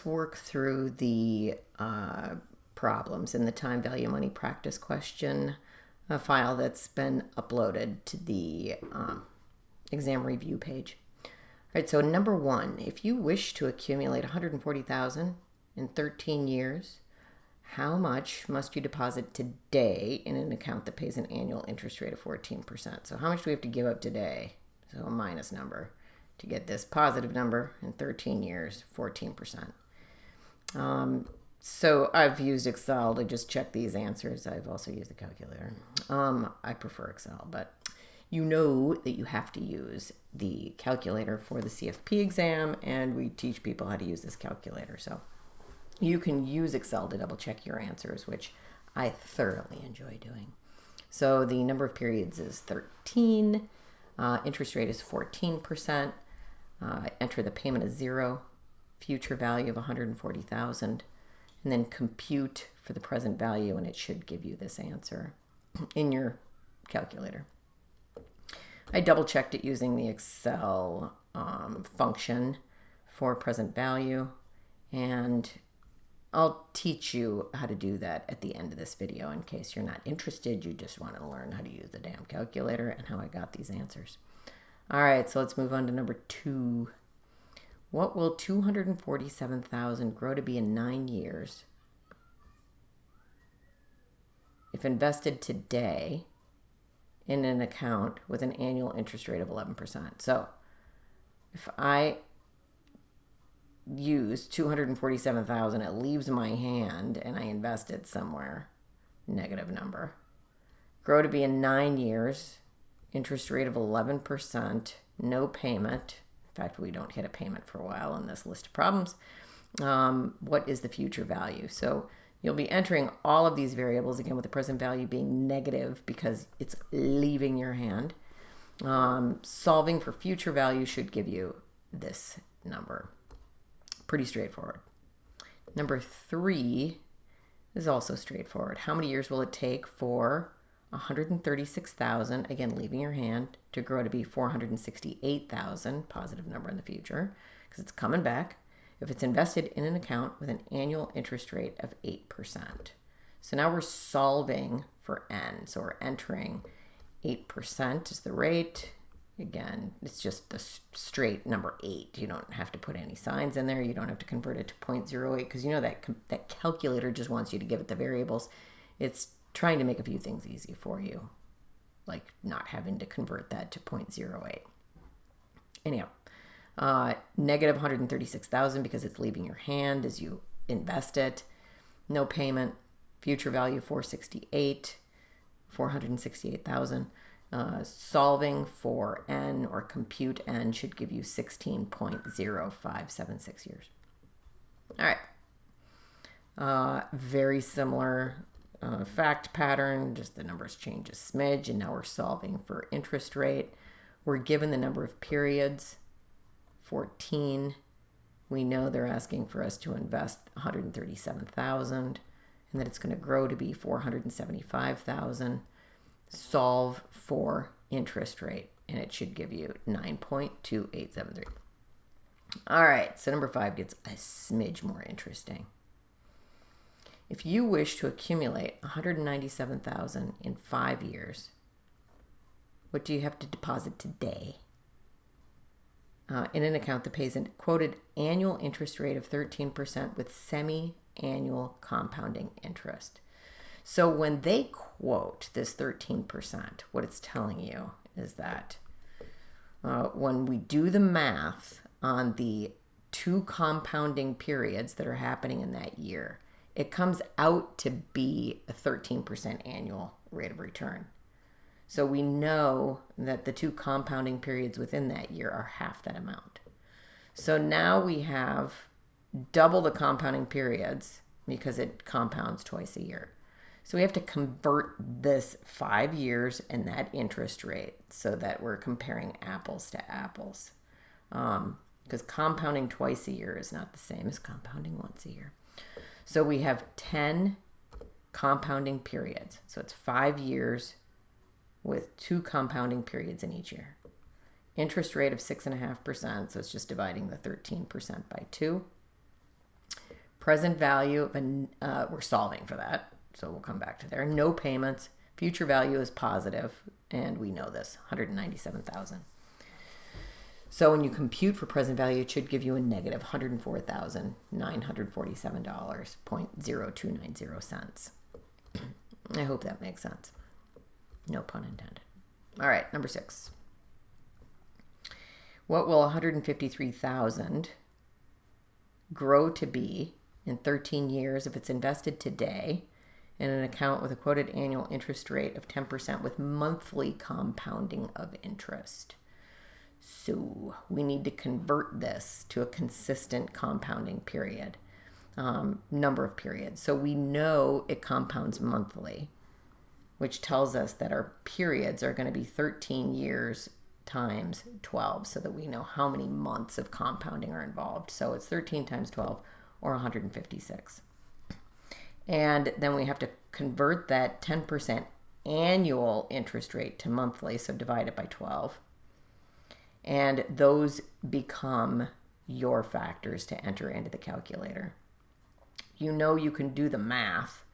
let's work through the problems in the time value money practice question file that's been uploaded to the exam review page. All right, so number 1, if you wish to accumulate $140,000 in 13 years, how much must you deposit today in an account that pays an annual interest rate of 14%? So how much do we have to give up today? So a minus number to get this positive number in 13 years, 14%. So I've used Excel to just check these answers. I've also used the calculator. I prefer Excel, but you know that you have to use the calculator for the CFP exam, and we teach people how to use this calculator. So you can use Excel to double check your answers, which I thoroughly enjoy doing. So the number of periods is 13. Interest rate is 14%. Enter the payment as 0. Future value of 140,000. And then compute for the present value, and it should give you this answer in your calculator. I double checked it using the Excel function for present value, and I'll teach you how to do that at the end of this video in case you're not interested. You just want to learn how to use the damn calculator and how I got these answers. All right, so let's move on to number 2. What will $247,000 grow to be in 9 years if invested today in an account with an annual interest rate of 11%? So if I use $247,000, it leaves my hand and I invest it somewhere, negative number. Grow to be in 9 years, interest rate of 11%, no payment. In fact, we don't hit a payment for a while in this list of problems. What is the future value? So you'll be entering all of these variables, again, with the present value being negative because it's leaving your hand. Solving for future value should give you this number. Pretty straightforward. Number 3 is also straightforward. How many years will it take for 136,000, again, leaving your hand, to grow to be 468,000, positive number in the future, because it's coming back, if it's invested in an account with an annual interest rate of 8%. So now we're solving for n. So we're entering 8% is the rate. Again, it's just the straight number 8. You don't have to put any signs in there. You don't have to convert it to 0.08 because you know that calculator just wants you to give it the variables. It's trying to make a few things easy for you, like not having to convert that to 0.08. Anyhow, negative 136,000 because it's leaving your hand as you invest it. No payment. Future value 468,000. Solving for n or compute n should give you 16.0576 years. All right. Very similar fact pattern, just the numbers change a smidge, and now we're solving for interest rate. We're given the number of periods, 14. We know they're asking for us to invest 137,000 and that it's going to grow to be 475,000. Solve for interest rate, and it should give you 9.2873. All right, so number 5 gets a smidge more interesting. If you wish to accumulate 197,000 in 5 years, what do you have to deposit today in an account that pays a quoted annual interest rate of 13% with semi-annual compounding interest? So when they quote this 13%, what it's telling you is that when we do the math on the 2 compounding periods that are happening in that year, it comes out to be a 13% annual rate of return. So we know that the 2 compounding periods within that year are half that amount. So now we have double the compounding periods because it compounds twice a year. So we have to convert this 5 years and that interest rate so that we're comparing apples to apples. Because compounding twice a year is not the same as compounding once a year. So we have 10 compounding periods. So it's 5 years with 2 compounding periods in each year. Interest rate of 6.5%, so it's just dividing the 13% by 2. Present value of we're solving for that, so we'll come back to there. No payments. Future value is positive, and we know this, 197,000. So when you compute for present value, it should give you a negative $104,947.0290. I hope that makes sense. No pun intended. All right, number 6. What will 153,000 grow to be in 13 years if it's invested today in an account with a quoted annual interest rate of 10% with monthly compounding of interest? So we need to convert this to a consistent compounding period, number of periods. So we know it compounds monthly, which tells us that our periods are going to be 13 years times 12, so that we know how many months of compounding are involved. So it's 13 times 12, or 156. And then we have to convert that 10% annual interest rate to monthly, so divide it by 12. And those become your factors to enter into the calculator. You know you can do the math,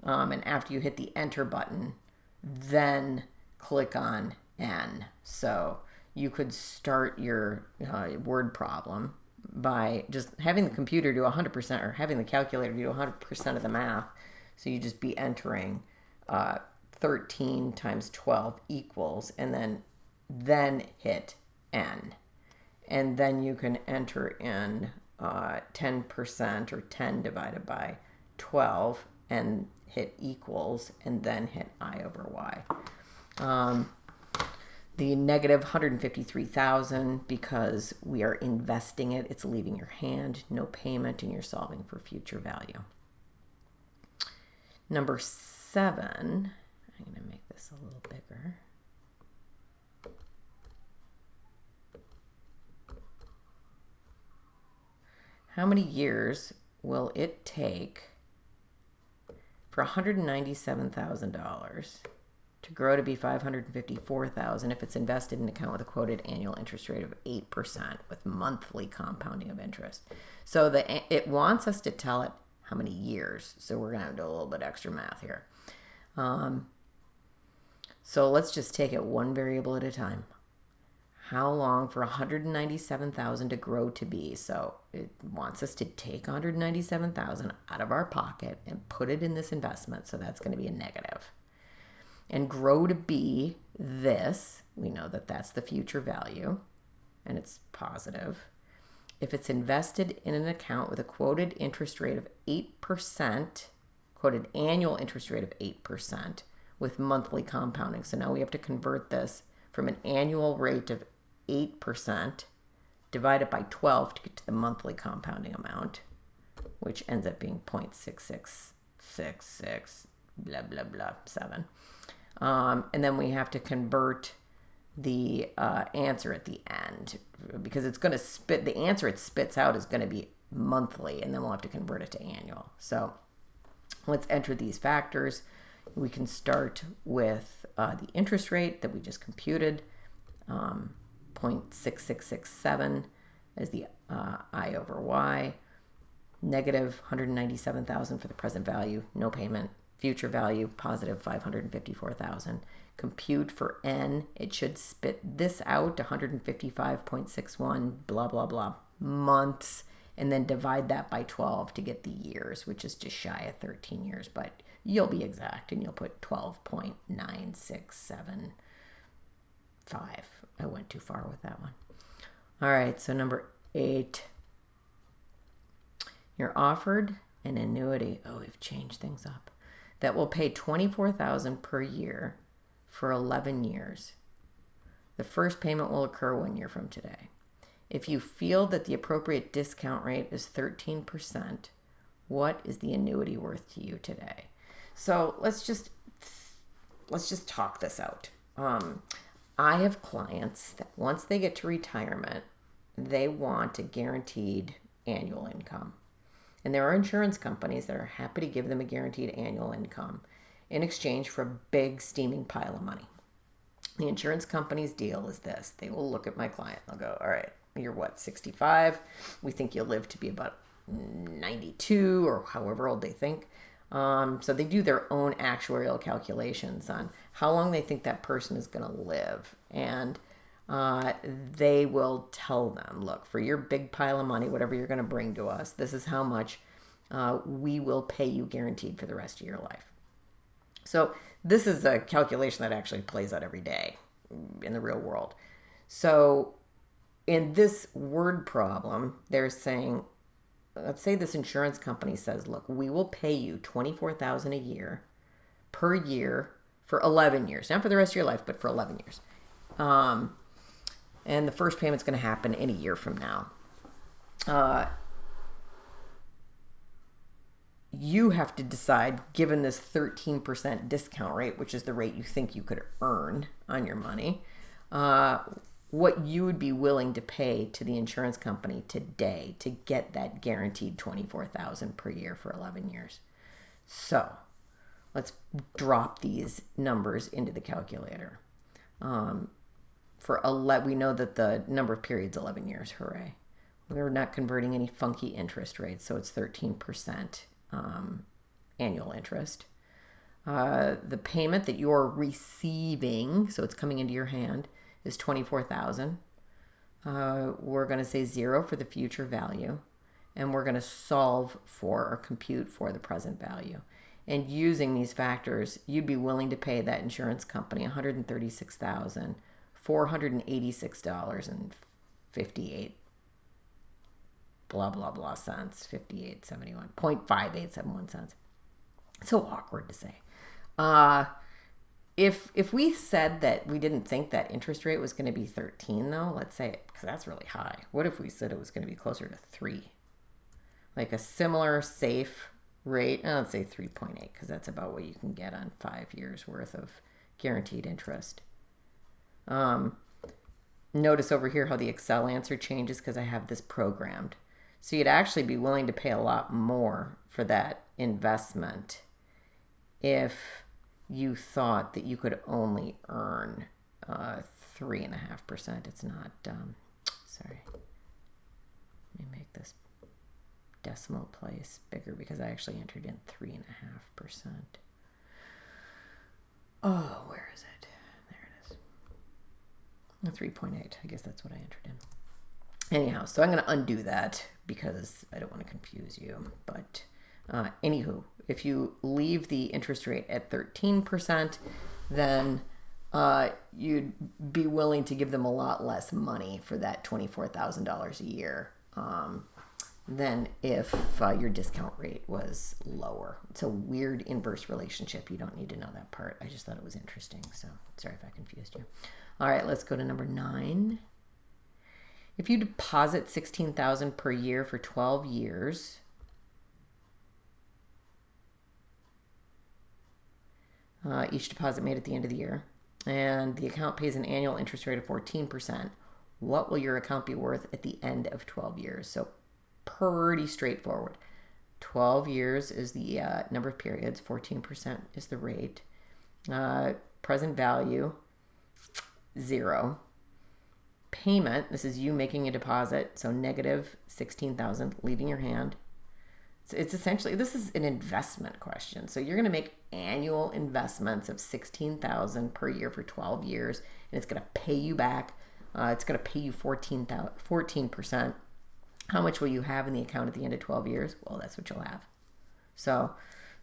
and after you hit the enter button, then click on N. So you could start your word problem by just having the computer do 100%, or having the calculator do 100% of the math. So you just be entering 13 times 12 equals, and then hit N. And then you can enter in 10%, or 10 divided by 12, and hit equals, and then hit I over Y. The negative 153,000, because we are investing it, it's leaving your hand, no payment, and you're solving for future value. Number 7, I'm going to make this a little bigger. How many years will it take for $197,000 to grow to be $554,000 if it's invested in an account with a quoted annual interest rate of 8% with monthly compounding of interest? So it wants us to tell it how many years. So we're going to do a little bit extra math here. So let's just take it one variable at a time. How long for $197,000 to grow to be? So it wants us to take $197,000 out of our pocket and put it in this investment. So that's going to be a negative. And grow to be this, we know that that's the future value, and it's positive. If it's invested in an account with a quoted interest rate of 8%, quoted annual interest rate of 8% with monthly compounding. So now we have to convert this from an annual rate of 8% divided by 12 to get to the monthly compounding amount, which ends up being 0.6666 blah blah blah 7. And then we have to convert the answer at the end, because it's going to spit, the answer it spits out is going to be monthly, and then we'll have to convert it to annual. So let's enter these factors. We can start with the interest rate that we just computed, 0.6667 as the I over Y, negative 197,000 for the present value, no payment. Future value, positive 554,000. Compute for N, it should spit this out, 155.61, blah, blah, blah, months, and then divide that by 12 to get the years, which is just shy of 13 years, but you'll be exact, and you'll put 12.9675. I went too far with that one. All right, so number 8. You're offered an annuity. Oh, we've changed things up. That will pay $24,000 per year for 11 years. The first payment will occur 1 year from today. If you feel that the appropriate discount rate is 13%, what is the annuity worth to you today? So let's just talk this out. I have clients that once they get to retirement, they want a guaranteed annual income. And there are insurance companies that are happy to give them a guaranteed annual income in exchange for a big steaming pile of money. The insurance company's deal is this. They will look at my client. They'll go, all right, you're what, 65? We think you'll live to be about 92 or however old they think. So they do their own actuarial calculations on how long they think that person is going to live. And they will tell them, look, for your big pile of money, whatever you're going to bring to us, this is how much we will pay you guaranteed for the rest of your life. So this is a calculation that actually plays out every day in the real world. So in this word problem, they're saying, let's say this insurance company says, look, we will pay you $24,000 a year per year for 11 years, not for the rest of your life, but for 11 years. And the first payment's going to happen in a year from now. You have to decide, given this 13% discount rate, which is the rate you think you could earn on your money, what you would be willing to pay to the insurance company today to get that guaranteed $24,000 per year for 11 years. So let's drop these numbers into the calculator. We know that the number of periods 11 years. Hooray! We're not converting any funky interest rates, so it's 13% annual interest. The payment that you're receiving, so it's coming into your hand, is $24,000. We're going to say 0 for the future value, and we're going to solve for or compute for the present value. And using these factors, you'd be willing to pay that insurance company $136,486.58 blah blah blah cents, 58.71, 0.5871 cents. So awkward to say. If we said that we didn't think that interest rate was going to be 13, though, let's say it, because that's really high. What if we said it was going to be closer to 3? Like a similar safe rate, let's say 3.8, because that's about what you can get on 5 years worth of guaranteed interest. Notice over here how the Excel answer changes because I have this programmed. So you'd actually be willing to pay a lot more for that investment if you thought that you could only earn 3.5%. It's not, sorry. Let me make this decimal place bigger because I actually entered in 3.5%. Oh, where is it? There it is. 3.8. I guess that's what I entered in. Anyhow, so I'm going to undo that because I don't want to confuse you. But anywho, if you leave the interest rate at 13%, then you'd be willing to give them a lot less money for that $24,000 a year than if your discount rate was lower. It's a weird inverse relationship. You don't need to know that part. I just thought it was interesting. So sorry if I confused you. All right, let's go to number 9. If you deposit $16,000 per year for 12 years, each deposit made at the end of the year, and the account pays an annual interest rate of 14%, what will your account be worth at the end of 12 years? So pretty straightforward. 12 years is the number of periods, 14% is the rate. Present value, 0. Payment, this is you making a deposit, so negative 16,000 leaving your hand. So it's essentially, this is an investment question. So you're going to make annual investments of 16,000 per year for 12 years, and it's going to pay you back. It's going to pay you 14%. How much will you have in the account at the end of 12 years? Well, that's what you'll have. So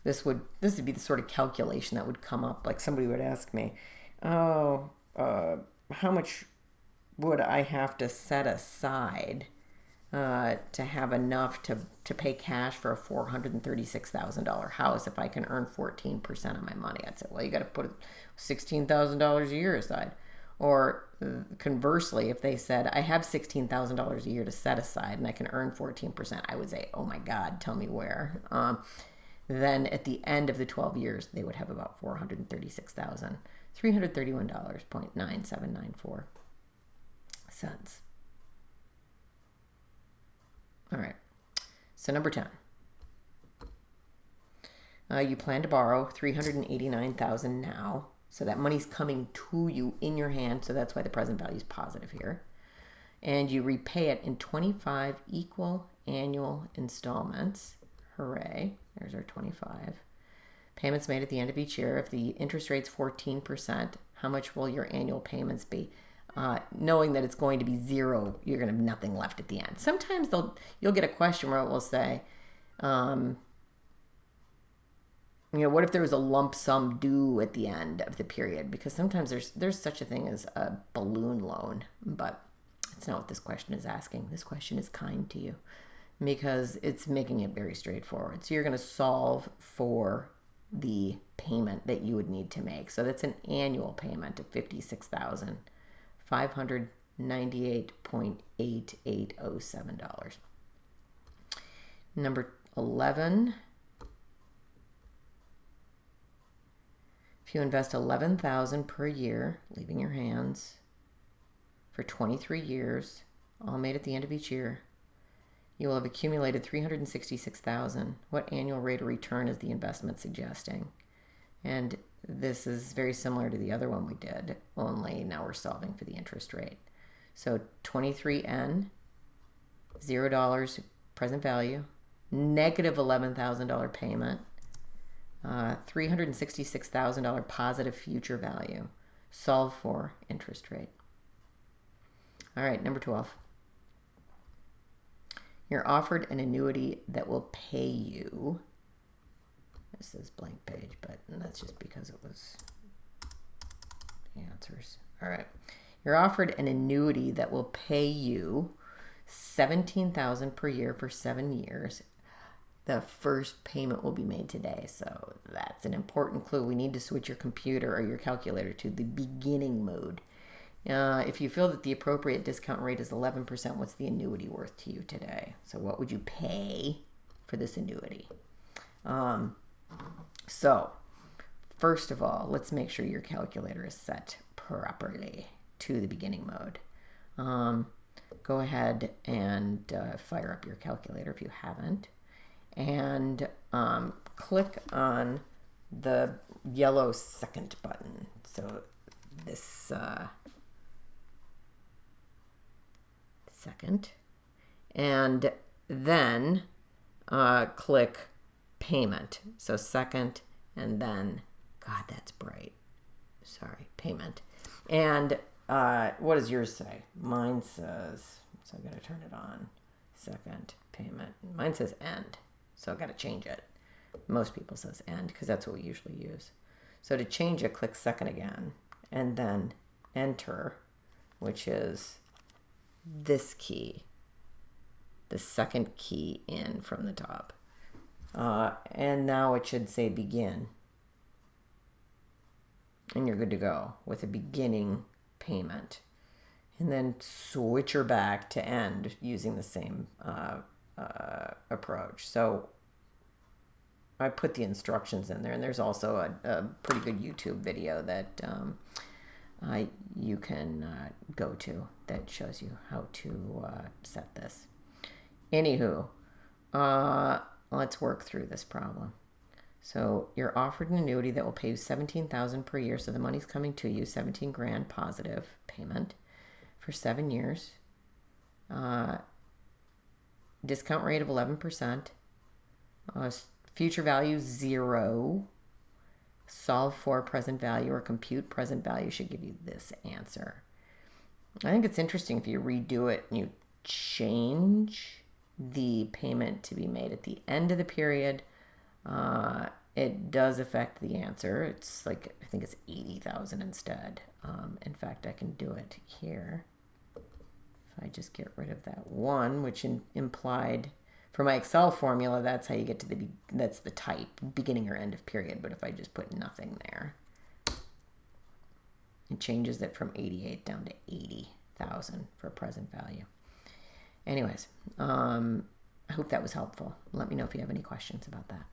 this would be the sort of calculation that would come up. Like somebody would ask me, how much would I have to set aside to have enough to pay cash for a $436,000 house if I can earn 14% of my money? I'd say, well, you got to put $16,000 a year aside. Or conversely, if they said, I have $16,000 a year to set aside and I can earn 14%, I would say, oh my God, tell me where. Then at the end of the 12 years, they would have about $436,331.9794. All right, so number 10. You plan to borrow $389,000 now, so that money's coming to you in your hand, so that's why the present value is positive here. And you repay it in 25 equal annual installments. Hooray. There's our 25. Payments made at the end of each year. If the interest rate's 14%, how much will your annual payments be? Knowing that it's going to be zero, you're going to have nothing left at the end. Sometimes you'll get a question where it will say, what if there was a lump sum due at the end of the period? Because sometimes there's such a thing as a balloon loan, but it's not what this question is asking. This question is kind to you because it's making it very straightforward. So you're going to solve for the payment that you would need to make. So that's an annual payment of $56,598.8807. Number 11. If you invest $11,000 per year, leaving your hands, for 23 years, all made at the end of each year, you will have accumulated $366,000. What annual rate of return is the investment suggesting? And this is very similar to the other one we did, only now we're solving for the interest rate. So 23N, $0 present value, negative $11,000 payment, $366,000 positive future value. Solve for interest rate. All right, number 12. You're offered an annuity that will pay you. This is blank page, but that's just because it was the answers. All right. You're offered an annuity that will pay you $17,000 per year for 7 years. The first payment will be made today, so that's an important clue. We need to switch your computer or your calculator to the beginning mode. If you feel that the appropriate discount rate is 11%, what's the annuity worth to you today? So what would you pay for this annuity? So first of all, let's make sure your calculator is set properly to the beginning mode. Go ahead and fire up your calculator if you haven't. And click on the yellow second button. So this second. And then click payment. So second and then, God, that's bright. Sorry, payment. And what does yours say? Mine says, so I gotta turn it on. Second payment. Mine says end. So I've got to change it. Most people says end because that's what we usually use. So to change it, click second again and then enter, which is this key, the second key in from the top. And now it should say begin. And you're good to go with a beginning payment. And then switch her back to end using the same approach. So I put the instructions in there, and there's also a pretty good YouTube video that you can go to that shows you how to set this. Anywho, let's work through this problem. So you're offered an annuity that will pay you $17,000 per year. So the money's coming to you, 17 grand positive payment for 7 years. Discount rate of 11%. Future value 0. Solve for present value or compute present value should give you this answer. I think it's interesting if you redo it and you change the payment to be made at the end of the period. It does affect the answer. It's like, I think it's 80,000 instead. In fact, I can do it here. If I just get rid of that 1, which implied for my Excel formula, that's how you get to that's the type, beginning or end of period. But if I just put nothing there, it changes it from 88 down to 80,000 for present value. Anyways, I hope that was helpful. Let me know if you have any questions about that.